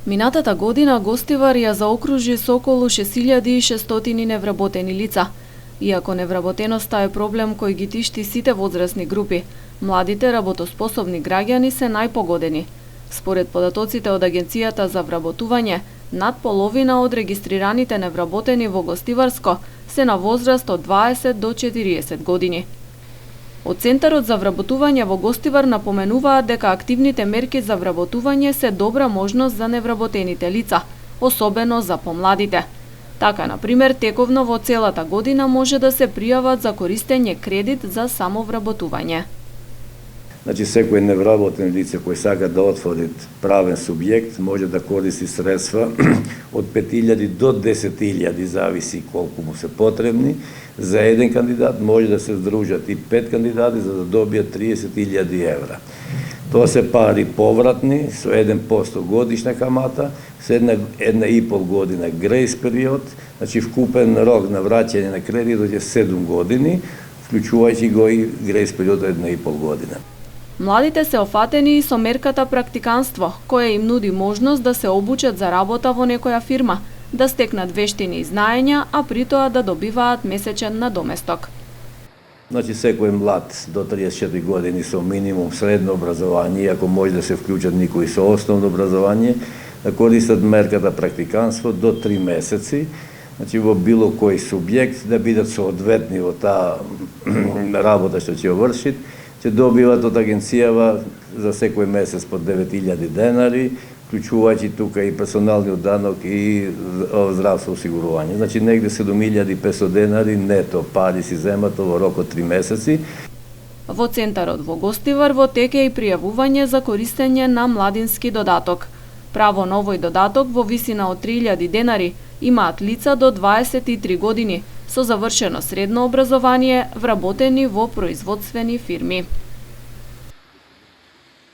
Минатата година Гостивар ја заокружи со околу 6600 невработени лица. Иако невработеноста е проблем кој ги тишти сите возрастни групи, младите работоспособни граѓани се најпогодени. Според податоците од Агенцијата за вработување, над половина од регистрираните невработени во Гостиварско се на возраст од 20 до 40 години. Од Центарот за вработување во Гостивар напоменуваат дека активните мерки за вработување се добра можност за невработените лица, особено за помладите. Така, например, тековно во целата година може да се пријават за користење кредит за самовработување. Значи, секој невработен лице кој сака да отвори правен субјект може да користи средства од 5000 до 10.000, зависи колку му се потребни. За еден кандидат може да се здружат и 5 кандидати за да добијат 30.000 евра. Тоа се пари повратни со 1% годишна камата, со една и пол година грейс период, значи вкупен рок на враќање на кредитот е 7 години, вклучувајќи го и грейс период од 1,5 година. Младите се офатени и со мерката практиканство, која им нуди можност да се обучат за работа во некоја фирма, да стекнат вештини и знаења, а при тоа да добиваат месечен надоместок. Значи, секој млад до 34 години со минимум средно образование, ако може да се вклучат никои со основно образование, да користат мерката практиканство до 3 месеци, значи во било кој субјект да бидат соодветни во таа работа што ќе вршит, ќе добиват од агенцијава за секој месец по 9.000 денари, вклучувајќи тука и персоналниот данок и здравство осигурување. Значи негде 7.500 денари нето пари си земат во рок од 3 месеци. Во Центарот во Гостивар во тек е и пријавување за користење на младински додаток. Право на овој додаток во висина од 3.000 денари имаат лица до 23 години со завршено средно образование, вработени во производствени фирми.